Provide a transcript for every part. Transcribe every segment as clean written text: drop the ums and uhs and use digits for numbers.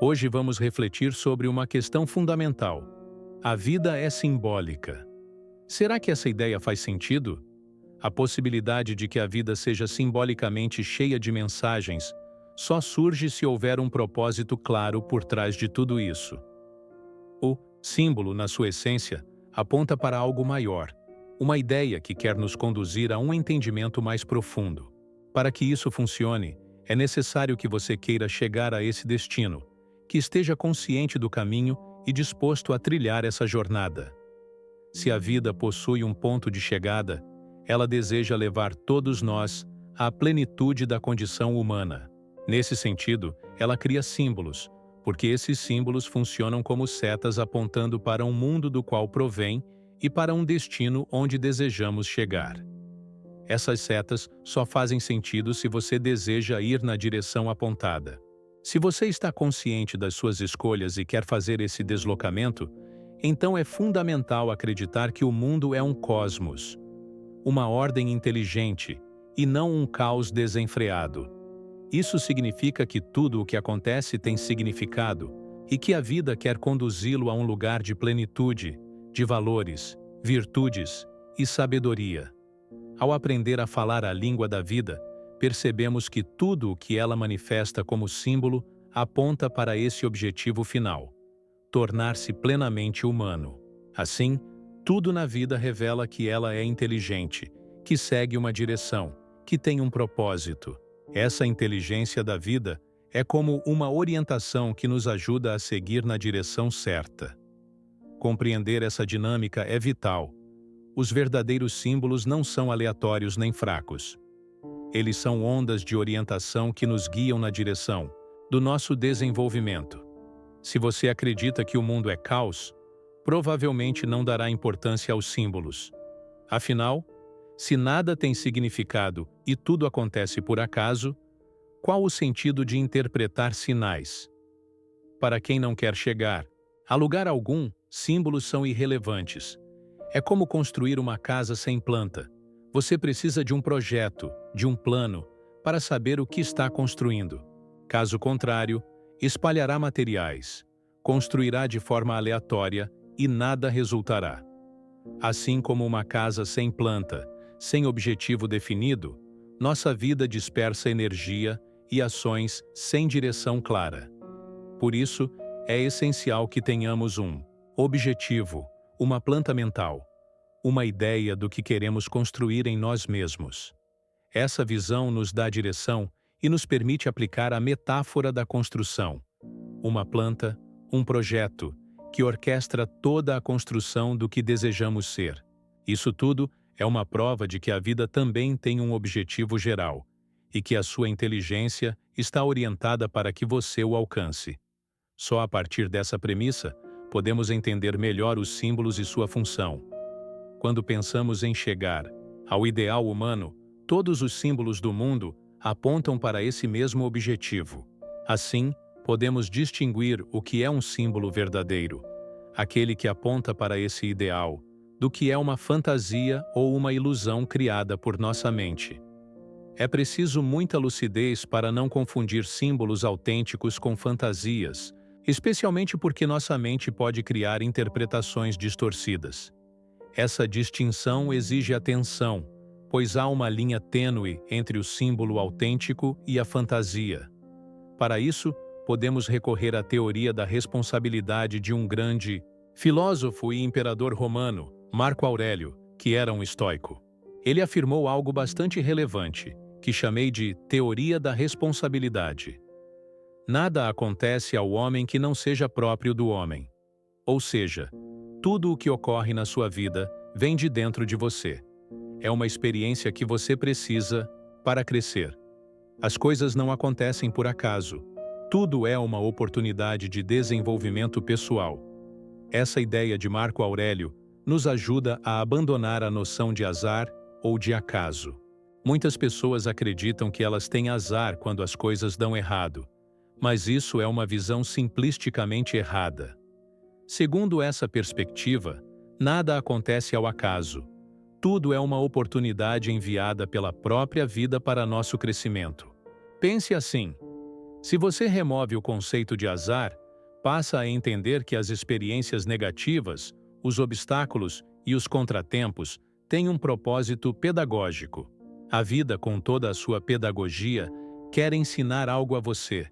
Hoje vamos refletir sobre uma questão fundamental. A vida é simbólica. Será que essa ideia faz sentido? A possibilidade de que a vida seja simbolicamente cheia de mensagens só surge se houver um propósito claro por trás de tudo isso. O símbolo, na sua essência, aponta para algo maior, uma ideia que quer nos conduzir a um entendimento mais profundo. Para que isso funcione, é necessário que você queira chegar a esse destino, que esteja consciente do caminho e disposto a trilhar essa jornada. Se a vida possui um ponto de chegada, ela deseja levar todos nós à plenitude da condição humana. Nesse sentido, ela cria símbolos, porque esses símbolos funcionam como setas apontando para um mundo do qual provém e para um destino onde desejamos chegar. Essas setas só fazem sentido se você deseja ir na direção apontada. Se você está consciente das suas escolhas e quer fazer esse deslocamento, então é fundamental acreditar que o mundo é um cosmos, uma ordem inteligente, e não um caos desenfreado. Isso significa que tudo o que acontece tem significado e que a vida quer conduzi-lo a um lugar de plenitude, de valores, virtudes e sabedoria. Ao aprender a falar a língua da vida, percebemos que tudo o que ela manifesta como símbolo aponta para esse objetivo final: tornar-se plenamente humano. Assim, tudo na vida revela que ela é inteligente, que segue uma direção, que tem um propósito. Essa inteligência da vida é como uma orientação que nos ajuda a seguir na direção certa. Compreender essa dinâmica é vital. Os verdadeiros símbolos não são aleatórios nem fracos. Eles são ondas de orientação que nos guiam na direção do nosso desenvolvimento. Se você acredita que o mundo é caos, provavelmente não dará importância aos símbolos. Afinal, se nada tem significado e tudo acontece por acaso, qual o sentido de interpretar sinais? Para quem não quer chegar a lugar algum, símbolos são irrelevantes. É como construir uma casa sem planta. Você precisa de um projeto, de um plano, para saber o que está construindo. Caso contrário, espalhará materiais, construirá de forma aleatória e nada resultará. Assim como uma casa sem planta, sem objetivo definido, nossa vida dispersa energia e ações sem direção clara. Por isso, é essencial que tenhamos um objetivo, uma planta mental, uma ideia do que queremos construir em nós mesmos. Essa visão nos dá direção e nos permite aplicar a metáfora da construção. Uma planta, um projeto, que orquestra toda a construção do que desejamos ser. Isso tudo é uma prova de que a vida também tem um objetivo geral, e que a sua inteligência está orientada para que você o alcance. Só a partir dessa premissa, podemos entender melhor os símbolos e sua função. Quando pensamos em chegar ao ideal humano, todos os símbolos do mundo apontam para esse mesmo objetivo. Assim, podemos distinguir o que é um símbolo verdadeiro, aquele que aponta para esse ideal, do que é uma fantasia ou uma ilusão criada por nossa mente. É preciso muita lucidez para não confundir símbolos autênticos com fantasias, especialmente porque nossa mente pode criar interpretações distorcidas. Essa distinção exige atenção, pois há uma linha tênue entre o símbolo autêntico e a fantasia. Para isso, podemos recorrer à teoria da responsabilidade de um grande filósofo e imperador romano, Marco Aurélio, que era um estoico. Ele afirmou algo bastante relevante, que chamei de teoria da responsabilidade. Nada acontece ao homem que não seja próprio do homem. Ou seja, tudo o que ocorre na sua vida vem de dentro de você. É uma experiência que você precisa para crescer. As coisas não acontecem por acaso. Tudo é uma oportunidade de desenvolvimento pessoal. Essa ideia de Marco Aurélio nos ajuda a abandonar a noção de azar ou de acaso. Muitas pessoas acreditam que elas têm azar quando as coisas dão errado, mas isso é uma visão simplisticamente errada. Segundo essa perspectiva, nada acontece ao acaso. Tudo é uma oportunidade enviada pela própria vida para nosso crescimento. Pense assim: se você remove o conceito de azar, passa a entender que as experiências negativas, os obstáculos e os contratempos têm um propósito pedagógico. A vida, com toda a sua pedagogia, quer ensinar algo a você,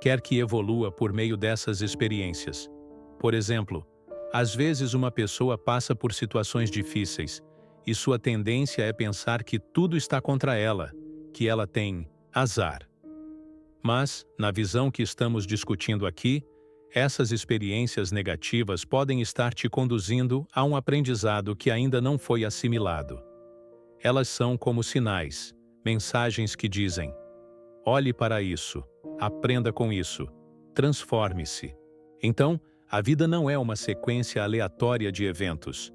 quer que evolua por meio dessas experiências. Por exemplo, às vezes uma pessoa passa por situações difíceis e sua tendência é pensar que tudo está contra ela, que ela tem azar. Mas, na visão que estamos discutindo aqui, essas experiências negativas podem estar te conduzindo a um aprendizado que ainda não foi assimilado. Elas são como sinais, mensagens que dizem: olhe para isso, aprenda com isso, transforme-se. Então, a vida não é uma sequência aleatória de eventos.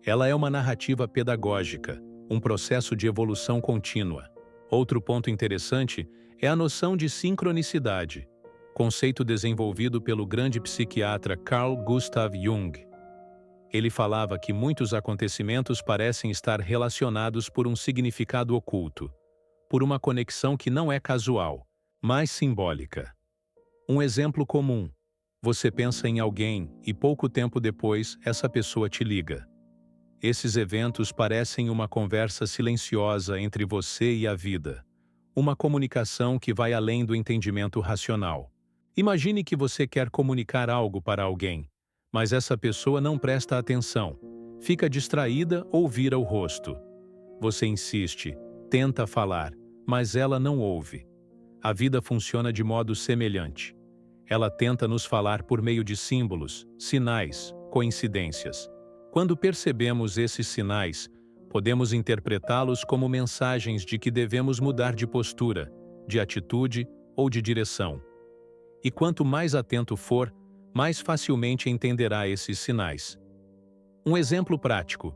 Ela é uma narrativa pedagógica, um processo de evolução contínua. Outro ponto interessante é a noção de sincronicidade, conceito desenvolvido pelo grande psiquiatra Carl Gustav Jung. Ele falava que muitos acontecimentos parecem estar relacionados por um significado oculto, por uma conexão que não é casual, mas simbólica. Um exemplo comum: você pensa em alguém e pouco tempo depois essa pessoa te liga. Esses eventos parecem uma conversa silenciosa entre você e a vida, uma comunicação que vai além do entendimento racional. Imagine que você quer comunicar algo para alguém, mas essa pessoa não presta atenção, fica distraída ou vira o rosto. Você insiste, tenta falar, mas ela não ouve. A vida funciona de modo semelhante. Ela tenta nos falar por meio de símbolos, sinais, coincidências. Quando percebemos esses sinais, podemos interpretá-los como mensagens de que devemos mudar de postura, de atitude ou de direção. E quanto mais atento for, mais facilmente entenderá esses sinais. Um exemplo prático: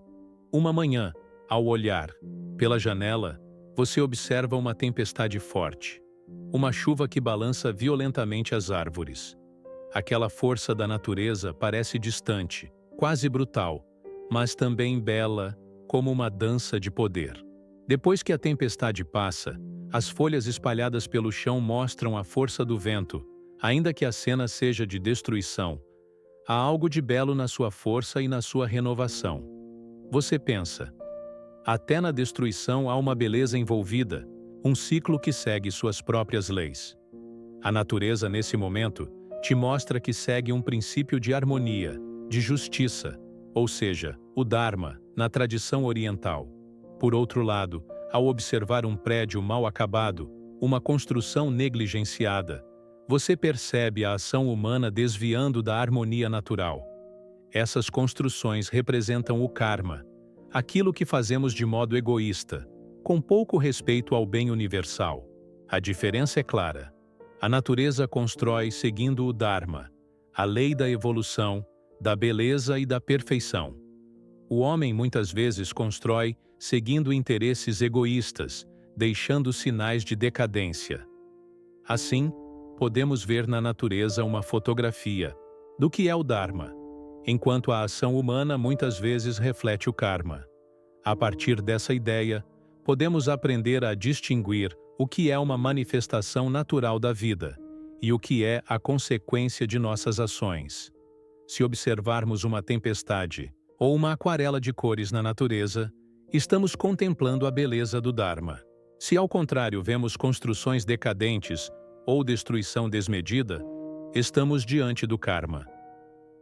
uma manhã, ao olhar pela janela, você observa uma tempestade forte, uma chuva que balança violentamente as árvores. Aquela força da natureza parece distante, quase brutal, mas também bela, como uma dança de poder. Depois que a tempestade passa, as folhas espalhadas pelo chão mostram a força do vento. Ainda que a cena seja de destruição, há algo de belo na sua força e na sua renovação. Você pensa: até na destruição há uma beleza envolvida, um ciclo que segue suas próprias leis. A natureza, nesse momento, te mostra que segue um princípio de harmonia, de justiça, ou seja, o Dharma, na tradição oriental. Por outro lado, ao observar um prédio mal acabado, uma construção negligenciada, você percebe a ação humana desviando da harmonia natural. Essas construções representam o karma, aquilo que fazemos de modo egoísta, com pouco respeito ao bem universal. A diferença é clara. A natureza constrói seguindo o Dharma, a lei da evolução, da beleza e da perfeição. O homem muitas vezes constrói seguindo interesses egoístas, deixando sinais de decadência. Assim, podemos ver na natureza uma fotografia do que é o Dharma, enquanto a ação humana muitas vezes reflete o karma. A partir dessa ideia, podemos aprender a distinguir o que é uma manifestação natural da vida e o que é a consequência de nossas ações. Se observarmos uma tempestade ou uma aquarela de cores na natureza, estamos contemplando a beleza do Dharma. Se ao contrário vemos construções decadentes ou destruição desmedida, estamos diante do karma.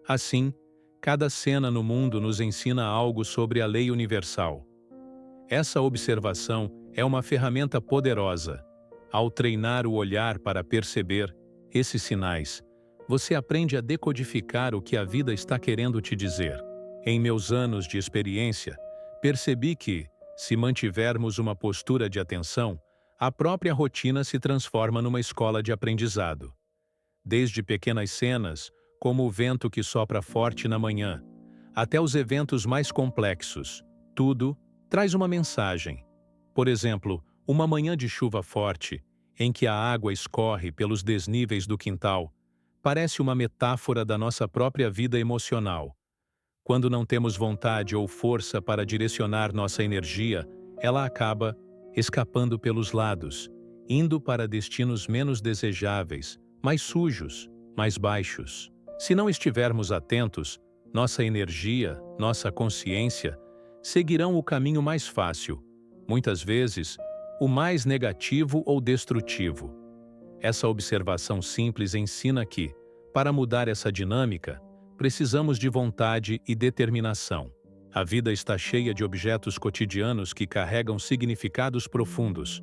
Assim, cada cena no mundo nos ensina algo sobre a lei universal. Essa observação é uma ferramenta poderosa. Ao treinar o olhar para perceber esses sinais, você aprende a decodificar o que a vida está querendo te dizer. Em meus anos de experiência, percebi que, se mantivermos uma postura de atenção, a própria rotina se transforma numa escola de aprendizado. Desde pequenas cenas, como o vento que sopra forte na manhã, até os eventos mais complexos, tudo traz uma mensagem. Por exemplo, uma manhã de chuva forte, em que a água escorre pelos desníveis do quintal, parece uma metáfora da nossa própria vida emocional. Quando não temos vontade ou força para direcionar nossa energia, ela acaba escapando pelos lados, indo para destinos menos desejáveis, mais sujos, mais baixos. Se não estivermos atentos, nossa energia, nossa consciência, seguirão o caminho mais fácil, muitas vezes, o mais negativo ou destrutivo. Essa observação simples ensina que, para mudar essa dinâmica, precisamos de vontade e determinação. A vida está cheia de objetos cotidianos que carregam significados profundos.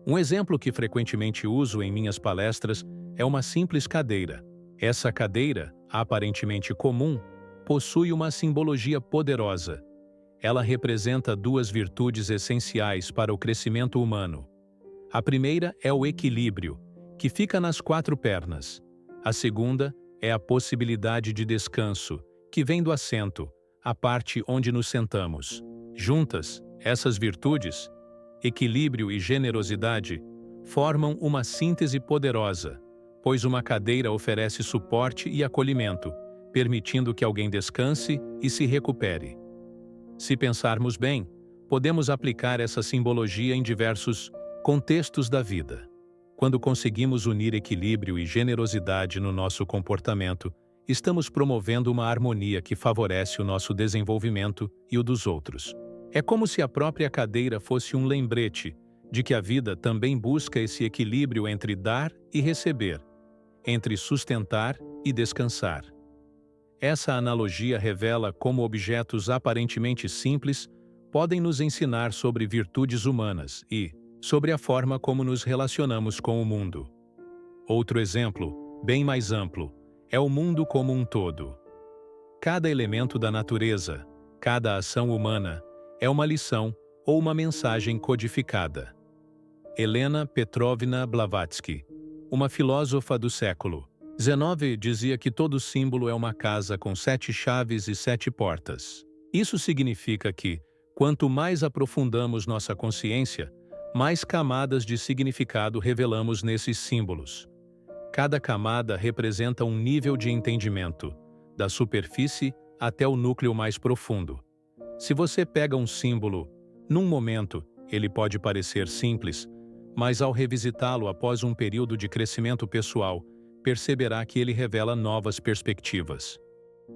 Um exemplo que frequentemente uso em minhas palestras é uma simples cadeira. Essa cadeira, aparentemente comum, possui uma simbologia poderosa. Ela representa duas virtudes essenciais para o crescimento humano. A primeira é o equilíbrio, que fica nas quatro pernas. A segunda é a possibilidade de descanso, que vem do assento, a parte onde nos sentamos. Juntas, essas virtudes, equilíbrio e generosidade, formam uma síntese poderosa, pois uma cadeira oferece suporte e acolhimento, permitindo que alguém descanse e se recupere. Se pensarmos bem, podemos aplicar essa simbologia em diversos contextos da vida. Quando conseguimos unir equilíbrio e generosidade no nosso comportamento, estamos promovendo uma harmonia que favorece o nosso desenvolvimento e o dos outros. É como se a própria cadeira fosse um lembrete de que a vida também busca esse equilíbrio entre dar e receber, entre sustentar e descansar. Essa analogia revela como objetos aparentemente simples podem nos ensinar sobre virtudes humanas e sobre a forma como nos relacionamos com o mundo. Outro exemplo, bem mais amplo, é o mundo como um todo. Cada elemento da natureza, cada ação humana, é uma lição ou uma mensagem codificada. Helena Petrovna Blavatsky, uma filósofa do século XIX, dizia que todo símbolo é uma casa com 7 chaves e 7 portas. Isso significa que, quanto mais aprofundamos nossa consciência, mais camadas de significado revelamos nesses símbolos. Cada camada representa um nível de entendimento, da superfície até o núcleo mais profundo. Se você pega um símbolo, num momento, ele pode parecer simples, mas ao revisitá-lo após um período de crescimento pessoal, perceberá que ele revela novas perspectivas.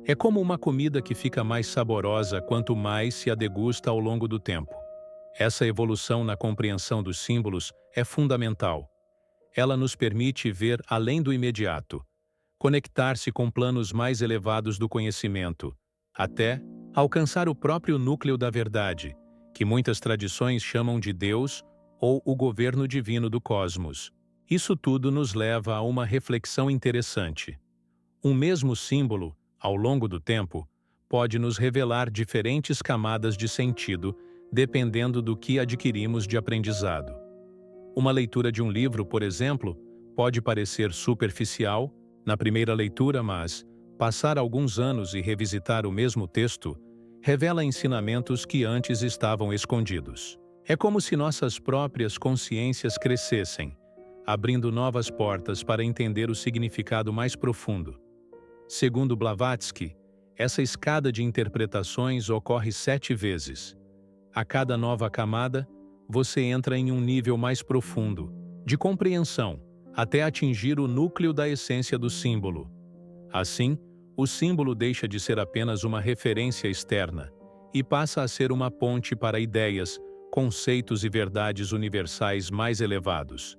É como uma comida que fica mais saborosa quanto mais se a degusta ao longo do tempo. Essa evolução na compreensão dos símbolos é fundamental. Ela nos permite ver além do imediato, conectar-se com planos mais elevados do conhecimento, até alcançar o próprio núcleo da verdade, que muitas tradições chamam de Deus ou o governo divino do cosmos. Isso tudo nos leva a uma reflexão interessante. Um mesmo símbolo, ao longo do tempo, pode nos revelar diferentes camadas de sentido, dependendo do que adquirimos de aprendizado. Uma leitura de um livro, por exemplo, pode parecer superficial na primeira leitura, mas passar alguns anos e revisitar o mesmo texto revela ensinamentos que antes estavam escondidos. É como se nossas próprias consciências crescessem, abrindo novas portas para entender o significado mais profundo. Segundo Blavatsky, essa escada de interpretações ocorre 7 vezes. A cada nova camada, você entra em um nível mais profundo, de compreensão, até atingir o núcleo da essência do símbolo. Assim, o símbolo deixa de ser apenas uma referência externa e passa a ser uma ponte para ideias, conceitos e verdades universais mais elevados.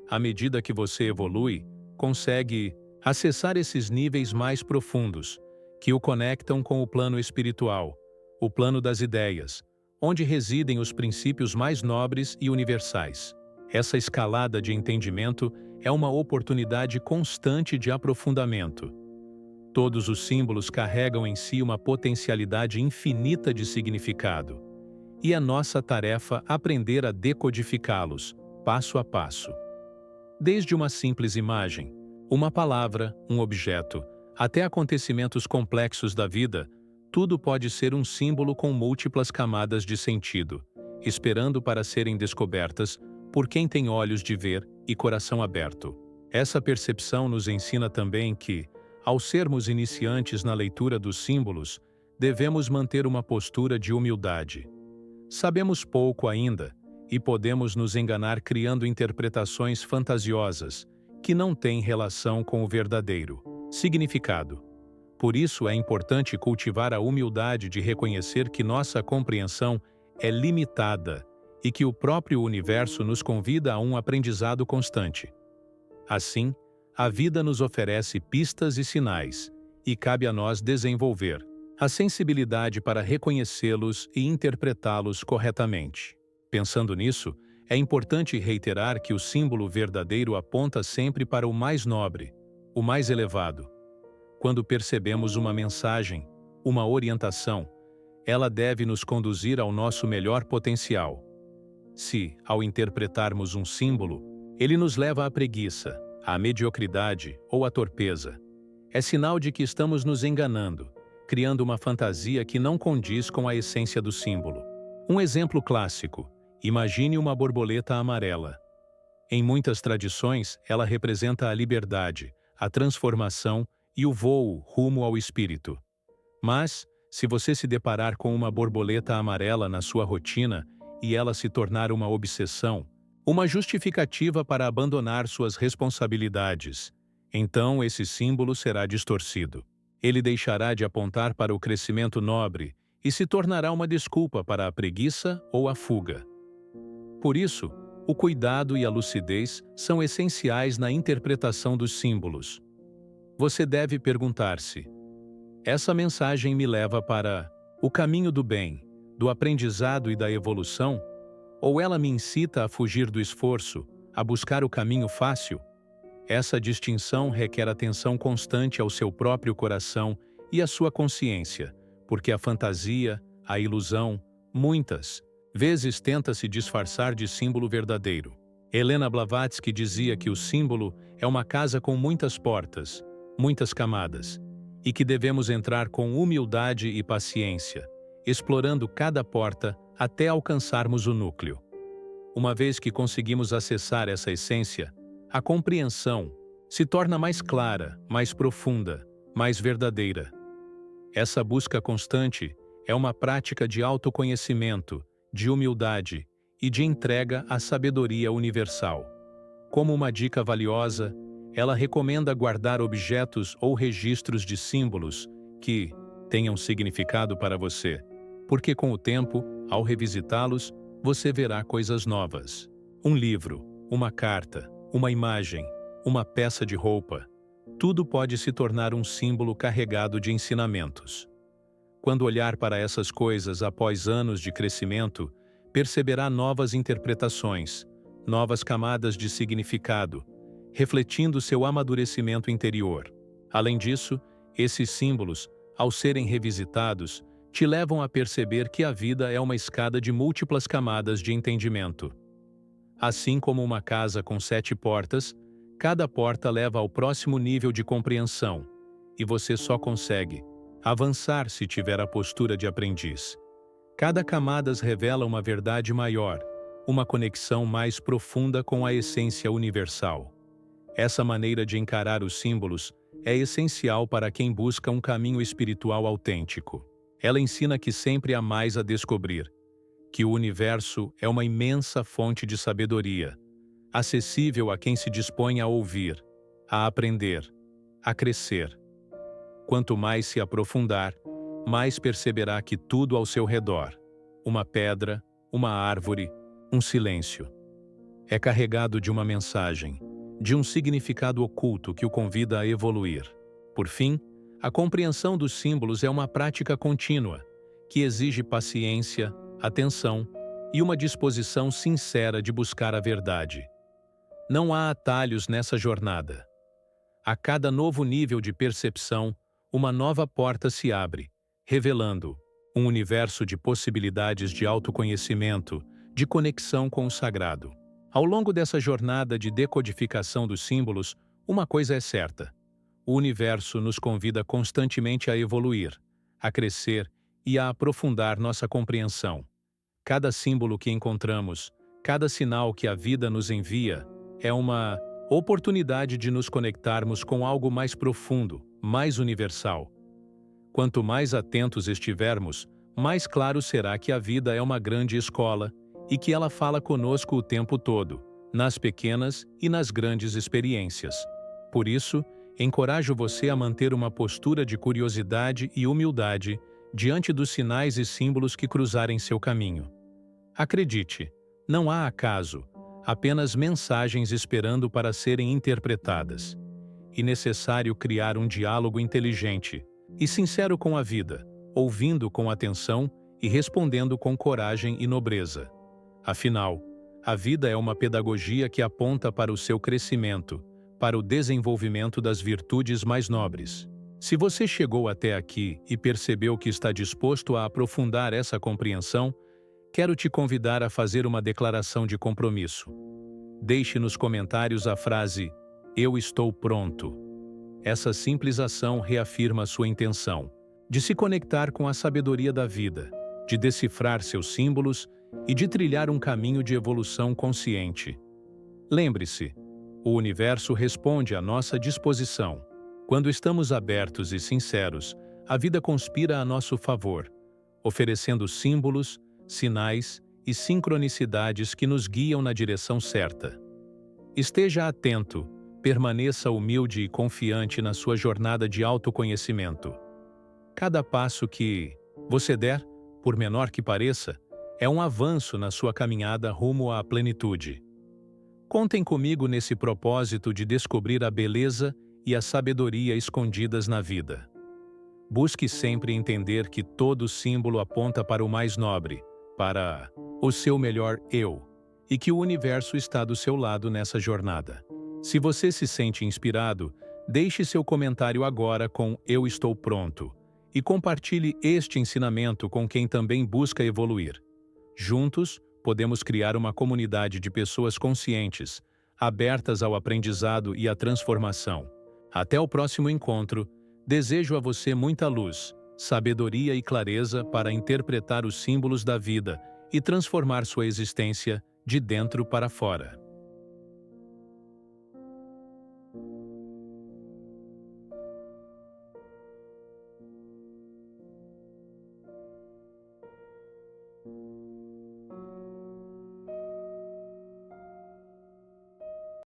À medida que você evolui, consegue acessar esses níveis mais profundos, que o conectam com o plano espiritual, o plano das ideias, onde residem os princípios mais nobres e universais. Essa escalada de entendimento é uma oportunidade constante de aprofundamento. Todos os símbolos carregam em si uma potencialidade infinita de significado, e é nossa tarefa aprender a decodificá-los, passo a passo. Desde uma simples imagem, uma palavra, um objeto, até acontecimentos complexos da vida, tudo pode ser um símbolo com múltiplas camadas de sentido, esperando para serem descobertas por quem tem olhos de ver e coração aberto. Essa percepção nos ensina também que, ao sermos iniciantes na leitura dos símbolos, devemos manter uma postura de humildade. Sabemos pouco ainda e podemos nos enganar criando interpretações fantasiosas que não têm relação com o verdadeiro significado. Por isso é importante cultivar a humildade de reconhecer que nossa compreensão é limitada e que o próprio universo nos convida a um aprendizado constante. Assim, a vida nos oferece pistas e sinais, e cabe a nós desenvolver a sensibilidade para reconhecê-los e interpretá-los corretamente. Pensando nisso, é importante reiterar que o símbolo verdadeiro aponta sempre para o mais nobre, o mais elevado. Quando percebemos uma mensagem, uma orientação, ela deve nos conduzir ao nosso melhor potencial. Se, ao interpretarmos um símbolo, ele nos leva à preguiça, à mediocridade ou à torpeza, é sinal de que estamos nos enganando, criando uma fantasia que não condiz com a essência do símbolo. Um exemplo clássico: imagine uma borboleta amarela. Em muitas tradições, ela representa a liberdade, a transformação e o voo rumo ao espírito. Mas, se você se deparar com uma borboleta amarela na sua rotina e ela se tornar uma obsessão, uma justificativa para abandonar suas responsabilidades, então esse símbolo será distorcido. Ele deixará de apontar para o crescimento nobre e se tornará uma desculpa para a preguiça ou a fuga. Por isso, o cuidado e a lucidez são essenciais na interpretação dos símbolos. Você deve perguntar-se: essa mensagem me leva para o caminho do bem, do aprendizado e da evolução? Ou ela me incita a fugir do esforço, a buscar o caminho fácil? Essa distinção requer atenção constante ao seu próprio coração e à sua consciência, porque a fantasia, a ilusão, muitas vezes tenta se disfarçar de símbolo verdadeiro. Helena Blavatsky dizia que o símbolo é uma casa com muitas portas, muitas camadas, e que devemos entrar com humildade e paciência, explorando cada porta até alcançarmos o núcleo. Uma vez que conseguimos acessar essa essência, a compreensão se torna mais clara, mais profunda, mais verdadeira. Essa busca constante é uma prática de autoconhecimento, de humildade e de entrega à sabedoria universal. Como uma dica valiosa, ela recomenda guardar objetos ou registros de símbolos que tenham significado para você, porque com o tempo, ao revisitá-los, você verá coisas novas. Um livro, uma carta, uma imagem, uma peça de roupa, tudo pode se tornar um símbolo carregado de ensinamentos. Quando olhar para essas coisas após anos de crescimento, perceberá novas interpretações, novas camadas de significado, refletindo seu amadurecimento interior. Além disso, esses símbolos, ao serem revisitados, te levam a perceber que a vida é uma escada de múltiplas camadas de entendimento. Assim como uma casa com 7 portas, cada porta leva ao próximo nível de compreensão, e você só consegue avançar se tiver a postura de aprendiz. Cada camada revela uma verdade maior, uma conexão mais profunda com a essência universal. Essa maneira de encarar os símbolos é essencial para quem busca um caminho espiritual autêntico. Ela ensina que sempre há mais a descobrir, que o universo é uma imensa fonte de sabedoria, acessível a quem se dispõe a ouvir, a aprender, a crescer. Quanto mais se aprofundar, mais perceberá que tudo ao seu redor, uma pedra, uma árvore, um silêncio, é carregado de uma mensagem, de um significado oculto que o convida a evoluir. Por fim, a compreensão dos símbolos é uma prática contínua, que exige paciência, atenção e uma disposição sincera de buscar a verdade. Não há atalhos nessa jornada. A cada novo nível de percepção, uma nova porta se abre, revelando um universo de possibilidades de autoconhecimento, de conexão com o sagrado. Ao longo dessa jornada de decodificação dos símbolos, uma coisa é certa: o universo nos convida constantemente a evoluir, a crescer e a aprofundar nossa compreensão. Cada símbolo que encontramos, cada sinal que a vida nos envia, é uma oportunidade de nos conectarmos com algo mais profundo, mais universal. Quanto mais atentos estivermos, mais claro será que a vida é uma grande escola e que ela fala conosco o tempo todo, nas pequenas e nas grandes experiências. Por isso, encorajo você a manter uma postura de curiosidade e humildade diante dos sinais e símbolos que cruzarem seu caminho. Acredite, não há acaso, apenas mensagens esperando para serem interpretadas. É necessário criar um diálogo inteligente e sincero com a vida, ouvindo com atenção e respondendo com coragem e nobreza. Afinal, a vida é uma pedagogia que aponta para o seu crescimento, para o desenvolvimento das virtudes mais nobres. Se você chegou até aqui e percebeu que está disposto a aprofundar essa compreensão, quero te convidar a fazer uma declaração de compromisso. Deixe nos comentários a frase "Eu estou pronto". Essa simples ação reafirma sua intenção de se conectar com a sabedoria da vida, de decifrar seus símbolos e de trilhar um caminho de evolução consciente. Lembre-se, o universo responde à nossa disposição. Quando estamos abertos e sinceros, a vida conspira a nosso favor, oferecendo símbolos, sinais e sincronicidades que nos guiam na direção certa. Esteja atento, permaneça humilde e confiante na sua jornada de autoconhecimento. Cada passo que você der, por menor que pareça, é um avanço na sua caminhada rumo à plenitude. Contem comigo nesse propósito de descobrir a beleza e a sabedoria escondidas na vida. Busque sempre entender que todo símbolo aponta para o mais nobre, para o seu melhor eu, e que o universo está do seu lado nessa jornada. Se você se sente inspirado, deixe seu comentário agora com "Eu estou pronto" e compartilhe este ensinamento com quem também busca evoluir. Juntos, podemos criar uma comunidade de pessoas conscientes, abertas ao aprendizado e à transformação. Até o próximo encontro, desejo a você muita luz, sabedoria e clareza para interpretar os símbolos da vida e transformar sua existência de dentro para fora.